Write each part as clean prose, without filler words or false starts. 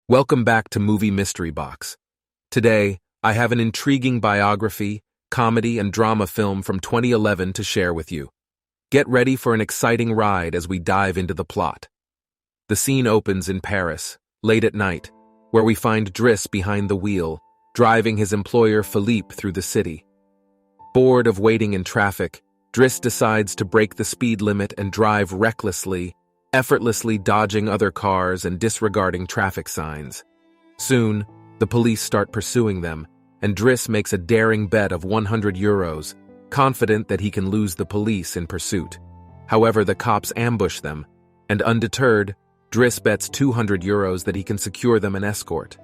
Welcome back to Movie Mystery Box. Today, I have an intriguing biography, comedy, and drama film from 2011 to share with you. Get ready for an exciting ride as we dive into the plot. The scene opens in Paris, late at night, where we find Driss behind the wheel, driving his employer Philippe through the city. Bored of waiting in traffic, Driss decides to break the speed limit and drive recklessly, effortlessly dodging other cars and disregarding traffic signs. Soon, the police start pursuing them, and Driss makes a daring bet of €100, confident that he can lose the police in pursuit. However, the cops ambush them, and undeterred, Driss bets €200 that he can secure them an escort.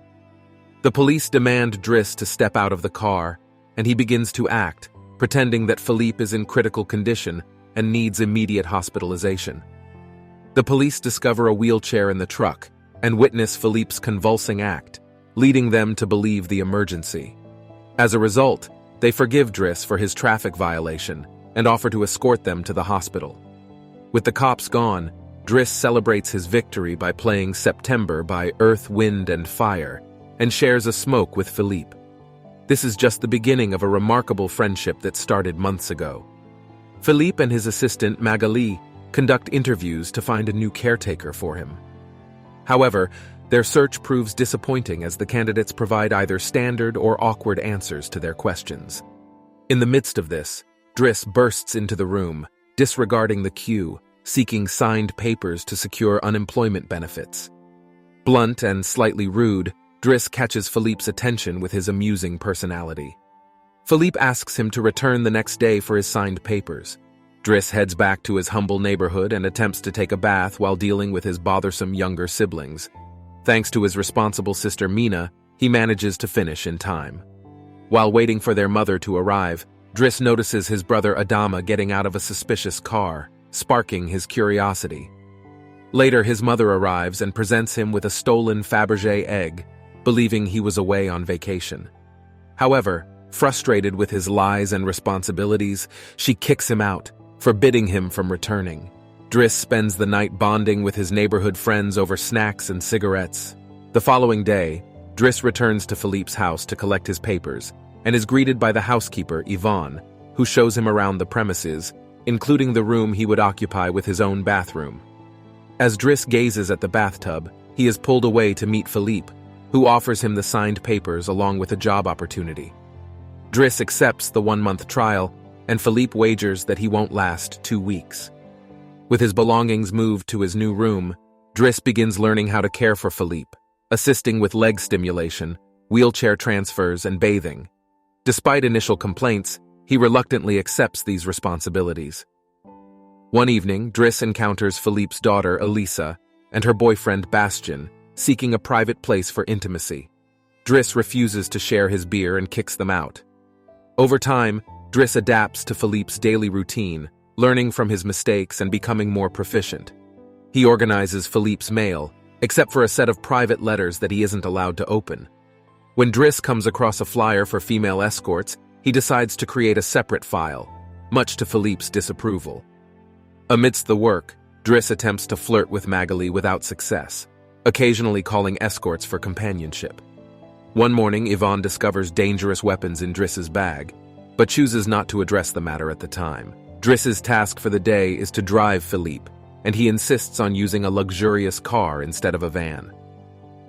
The police demand Driss to step out of the car, and he begins to act, pretending that Philippe is in critical condition and needs immediate hospitalization. The police discover a wheelchair in the truck and witness Philippe's convulsing act, leading them to believe the emergency. As a result, they forgive Driss for his traffic violation and offer to escort them to the hospital. With the cops gone, Driss celebrates his victory by playing September by Earth, Wind, and Fire and shares a smoke with Philippe. This is just the beginning of a remarkable friendship that started months ago. Philippe and his assistant Magali conduct interviews to find a new caretaker for him. However, their search proves disappointing as the candidates provide either standard or awkward answers to their questions. In the midst of this, Driss bursts into the room, disregarding the queue, seeking signed papers to secure unemployment benefits. Blunt and slightly rude, Driss catches Philippe's attention with his amusing personality. Philippe asks him to return the next day for his signed papers. Driss heads back to his humble neighborhood and attempts to take a bath while dealing with his bothersome younger siblings. Thanks to his responsible sister Mina, he manages to finish in time. While waiting for their mother to arrive, Driss notices his brother Adama getting out of a suspicious car, sparking his curiosity. Later, his mother arrives and presents him with a stolen Fabergé egg, believing he was away on vacation. However, frustrated with his lies and responsibilities, she kicks him out, forbidding him from returning. Driss spends the night bonding with his neighborhood friends over snacks and cigarettes. The following day, Driss returns to Philippe's house to collect his papers and is greeted by the housekeeper, Yvonne, who shows him around the premises, including the room he would occupy with his own bathroom. As Driss gazes at the bathtub, he is pulled away to meet Philippe, who offers him the signed papers along with a job opportunity. Driss accepts the 1-month trial, and Philippe wagers that he won't last 2 weeks. With his belongings moved to his new room, Driss begins learning how to care for Philippe, assisting with leg stimulation, wheelchair transfers, and bathing. Despite initial complaints, he reluctantly accepts these responsibilities. One evening, Driss encounters Philippe's daughter, Elisa, and her boyfriend, Bastien, seeking a private place for intimacy. Driss refuses to share his beer and kicks them out. Over time, Driss adapts to Philippe's daily routine, learning from his mistakes and becoming more proficient. He organizes Philippe's mail, except for a set of private letters that he isn't allowed to open. When Driss comes across a flyer for female escorts, he decides to create a separate file, much to Philippe's disapproval. Amidst the work, Driss attempts to flirt with Magali without success, occasionally calling escorts for companionship. One morning, Yvonne discovers dangerous weapons in Driss's bag, but chooses not to address the matter at the time. Driss's task for the day is to drive Philippe, and he insists on using a luxurious car instead of a van.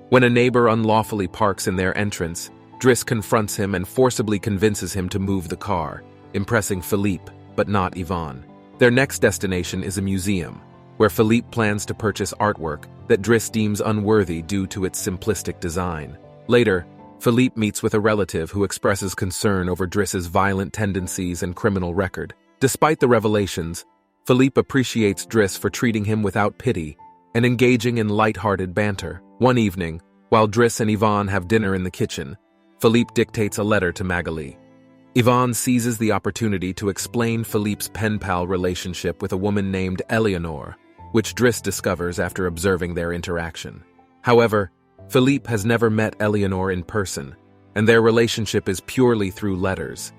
When a neighbor unlawfully parks in their entrance, Driss confronts him and forcibly convinces him to move the car, impressing Philippe, but not Yvonne. Their next destination is a museum, where Philippe plans to purchase artwork that Driss deems unworthy due to its simplistic design. Later, Philippe meets with a relative who expresses concern over Driss's violent tendencies and criminal record. Despite the revelations, Philippe appreciates Driss for treating him without pity and engaging in light-hearted banter. One evening, while Driss and Yvonne have dinner in the kitchen, Philippe dictates a letter to Magali. Yvonne seizes the opportunity to explain Philippe's pen-pal relationship with a woman named Eleanor, which Driss discovers after observing their interaction. However, Philippe has never met Eleanor in person, and their relationship is purely through letters.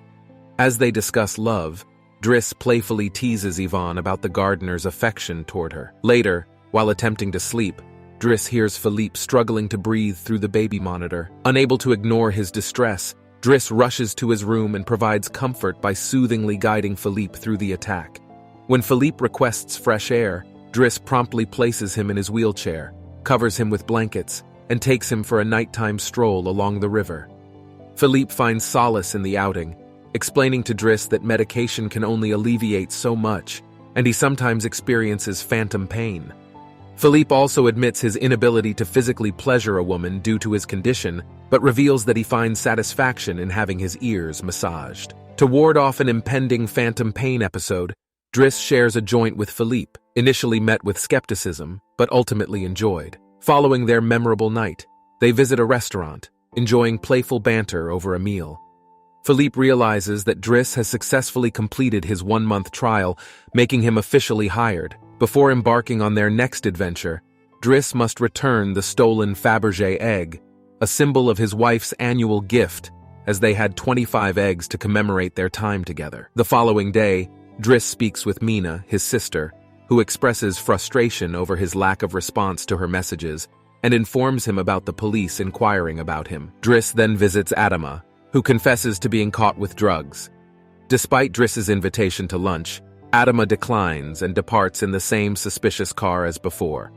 As they discuss love, Driss playfully teases Yvonne about the gardener's affection toward her. Later, while attempting to sleep, Driss hears Philippe struggling to breathe through the baby monitor. Unable to ignore his distress, Driss rushes to his room and provides comfort by soothingly guiding Philippe through the attack. When Philippe requests fresh air, Driss promptly places him in his wheelchair, covers him with blankets, and takes him for a nighttime stroll along the river. Philippe finds solace in the outing, explaining to Driss that medication can only alleviate so much, and he sometimes experiences phantom pain. Philippe also admits his inability to physically pleasure a woman due to his condition, but reveals that he finds satisfaction in having his ears massaged. To ward off an impending phantom pain episode, Driss shares a joint with Philippe, initially met with skepticism, but ultimately enjoyed. Following their memorable night, they visit a restaurant, enjoying playful banter over a meal. Philippe realizes that Driss has successfully completed his 1-month trial, making him officially hired. Before embarking on their next adventure, Driss must return the stolen Fabergé egg, a symbol of his wife's annual gift, as they had 25 eggs to commemorate their time together. The following day, Driss speaks with Mina, his sister, who expresses frustration over his lack of response to her messages and informs him about the police inquiring about him. Driss then visits Adama, who confesses to being caught with drugs. Despite Driss's invitation to lunch, Adama declines and departs in the same suspicious car as before.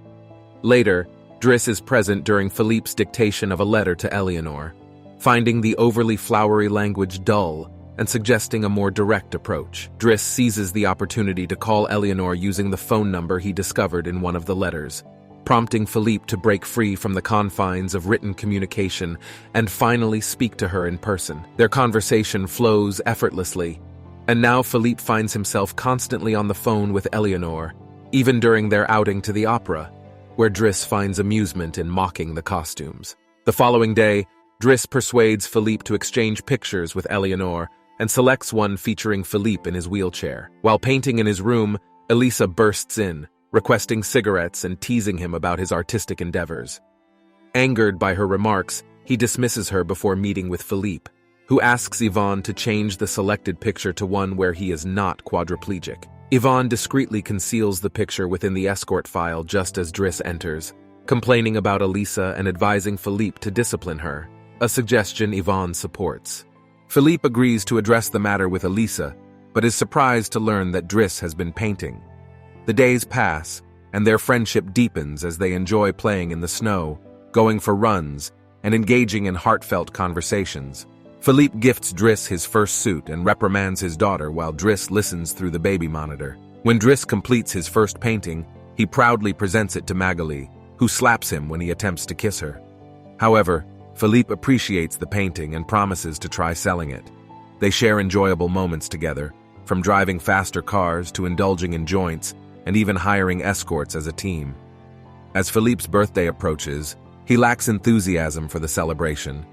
Later, Driss is present during Philippe's dictation of a letter to Eleanor, finding the overly flowery language dull and suggesting a more direct approach. Driss seizes the opportunity to call Eleanor using the phone number he discovered in one of the letters, prompting Philippe to break free from the confines of written communication and finally speak to her in person. Their conversation flows effortlessly, and now Philippe finds himself constantly on the phone with Eleanor, even during their outing to the opera, where Driss finds amusement in mocking the costumes. The following day, Driss persuades Philippe to exchange pictures with Eleanor and selects one featuring Philippe in his wheelchair. While painting in his room, Elisa bursts in, requesting cigarettes and teasing him about his artistic endeavors. Angered by her remarks, he dismisses her before meeting with Philippe, who asks Yvonne to change the selected picture to one where he is not quadriplegic. Yvonne discreetly conceals the picture within the escort file just as Driss enters, complaining about Elisa and advising Philippe to discipline her, a suggestion Yvonne supports. Philippe agrees to address the matter with Elisa, but is surprised to learn that Driss has been painting. The days pass, and their friendship deepens as they enjoy playing in the snow, going for runs, and engaging in heartfelt conversations. Philippe gifts Driss his first suit and reprimands his daughter while Driss listens through the baby monitor. When Driss completes his first painting, he proudly presents it to Magali, who slaps him when he attempts to kiss her. However, Philippe appreciates the painting and promises to try selling it. They share enjoyable moments together, from driving faster cars to indulging in joints and even hiring escorts as a team. As Philippe's birthday approaches, he lacks enthusiasm for the celebration.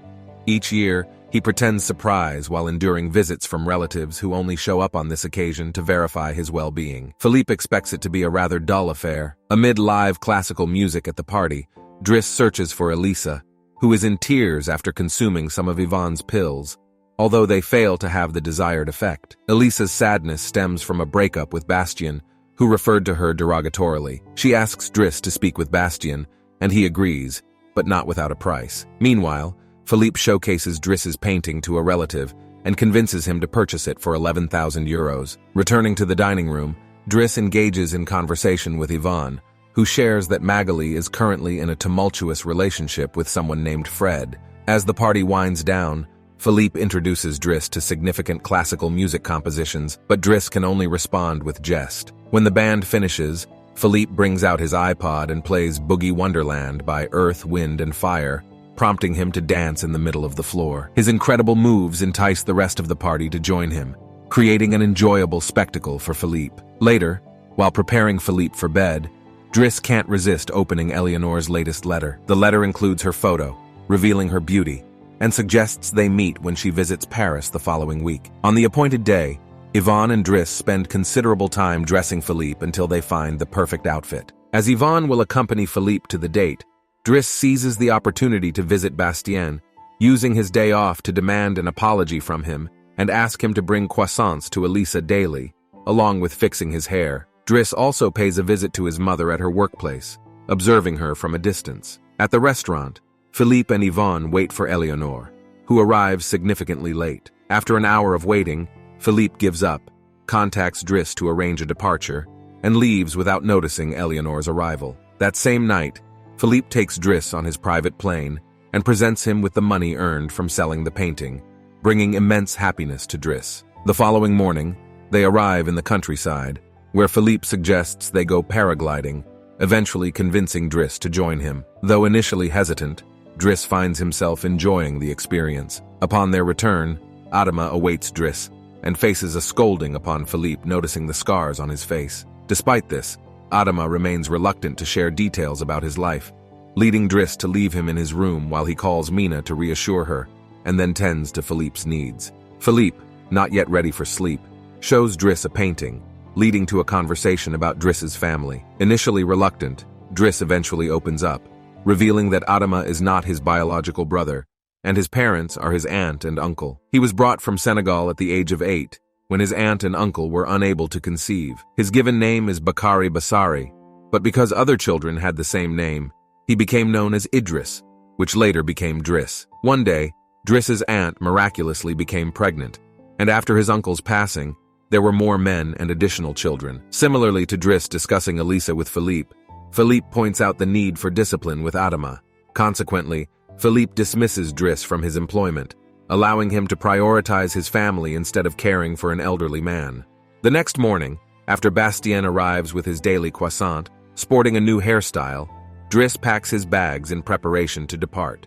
Each year, he pretends surprise while enduring visits from relatives who only show up on this occasion to verify his well-being. Philippe expects it to be a rather dull affair. Amid live classical music at the party, Driss searches for Elisa, who is in tears after consuming some of Yvonne's pills, although they fail to have the desired effect. Elisa's sadness stems from a breakup with Bastien, who referred to her derogatorily. She asks Driss to speak with Bastien, and he agrees, but not without a price. Meanwhile, Philippe showcases Driss's painting to a relative and convinces him to purchase it for 11,000 euros. Returning to the dining room, Driss engages in conversation with Yvonne, who shares that Magali is currently in a tumultuous relationship with someone named Fred. As the party winds down, Philippe introduces Driss to significant classical music compositions, but Driss can only respond with jest. When the band finishes, Philippe brings out his iPod and plays Boogie Wonderland by Earth, Wind, and Fire, prompting him to dance in the middle of the floor. His incredible moves entice the rest of the party to join him, creating an enjoyable spectacle for Philippe. Later, while preparing Philippe for bed, Driss can't resist opening Eleanor's latest letter. The letter includes her photo, revealing her beauty, and suggests they meet when she visits Paris the following week. On the appointed day, Yvonne and Driss spend considerable time dressing Philippe until they find the perfect outfit. As Yvonne will accompany Philippe to the date, Driss seizes the opportunity to visit Bastien, using his day off to demand an apology from him and ask him to bring croissants to Elisa daily, along with fixing his hair. Driss also pays a visit to his mother at her workplace, observing her from a distance. At the restaurant, Philippe and Yvonne wait for Eleanor, who arrives significantly late. After an hour of waiting, Philippe gives up, contacts Driss to arrange a departure, and leaves without noticing Eleanor's arrival. That same night, Philippe takes Driss on his private plane and presents him with the money earned from selling the painting, bringing immense happiness to Driss. The following morning, they arrive in the countryside, where Philippe suggests they go paragliding, eventually convincing Driss to join him. Though initially hesitant, Driss finds himself enjoying the experience. Upon their return, Adama awaits Driss and faces a scolding upon Philippe noticing the scars on his face. Despite this, Adama remains reluctant to share details about his life, leading Driss to leave him in his room while he calls Mina to reassure her, and then tends to Philippe's needs. Philippe, not yet ready for sleep, shows Driss a painting, leading to a conversation about Driss's family. Initially reluctant, Driss eventually opens up, revealing that Adama is not his biological brother, and his parents are his aunt and uncle. He was brought from Senegal at the age of 8, when his aunt and uncle were unable to conceive. His given name is Bakari Basari, but because other children had the same name, he became known as Idris, which later became Driss. One day, Driss's aunt miraculously became pregnant, and after his uncle's passing, there were more men and additional children. Similarly to Driss discussing Elisa with Philippe, Philippe points out the need for discipline with Adama. Consequently, Philippe dismisses Driss from his employment, allowing him to prioritize his family instead of caring for an elderly man. The next morning, after Bastien arrives with his daily croissant, sporting a new hairstyle, Driss packs his bags in preparation to depart.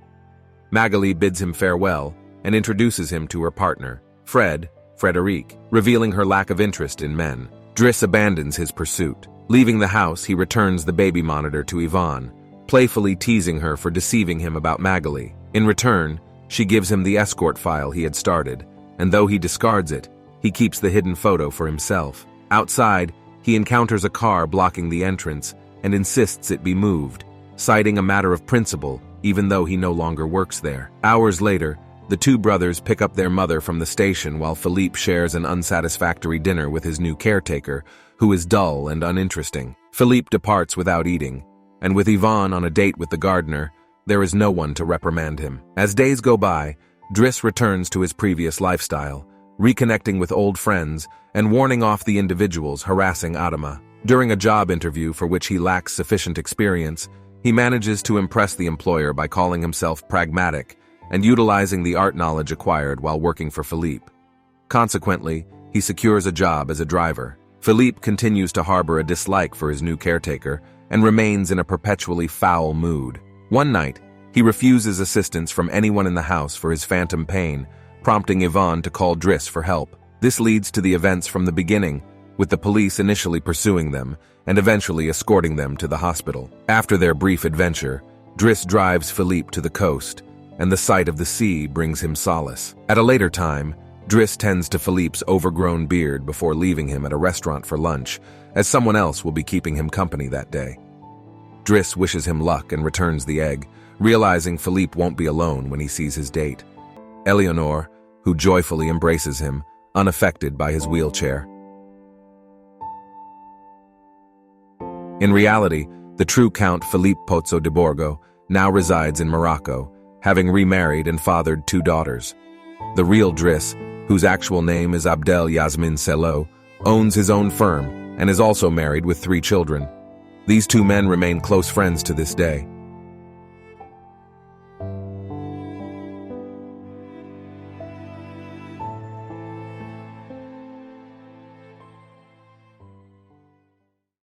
Magali bids him farewell and introduces him to her partner, Frederic, revealing her lack of interest in men. Driss abandons his pursuit. Leaving the house, he returns the baby monitor to Yvonne, playfully teasing her for deceiving him about Magali. In return, she gives him the escort file he had started, and though he discards it, he keeps the hidden photo for himself. Outside, he encounters a car blocking the entrance and insists it be moved, citing a matter of principle, even though he no longer works there. Hours later, the two brothers pick up their mother from the station while Philippe shares an unsatisfactory dinner with his new caretaker, who is dull and uninteresting. Philippe departs without eating, and with Yvonne on a date with the gardener, there is no one to reprimand him. As days go by, Driss returns to his previous lifestyle, reconnecting with old friends and warning off the individuals harassing Adama. During a job interview for which he lacks sufficient experience, he manages to impress the employer by calling himself pragmatic and utilizing the art knowledge acquired while working for Philippe. Consequently, he secures a job as a driver. Philippe continues to harbor a dislike for his new caretaker and remains in a perpetually foul mood. One night, he refuses assistance from anyone in the house for his phantom pain, prompting Yvonne to call Driss for help. This leads to the events from the beginning, with the police initially pursuing them and eventually escorting them to the hospital. After their brief adventure, Driss drives Philippe to the coast, and the sight of the sea brings him solace. At a later time, Driss tends to Philippe's overgrown beard before leaving him at a restaurant for lunch, as someone else will be keeping him company that day. Driss wishes him luck and returns the egg, realizing Philippe won't be alone when he sees his date, Eleanor, who joyfully embraces him, unaffected by his wheelchair. In reality, the true Count Philippe Pozzo de Borgo now resides in Morocco, having remarried and fathered 2 daughters. The real Driss, whose actual name is Abdel Yasmin Sello, owns his own firm and is also married with 3 children. These 2 men remain close friends to this day.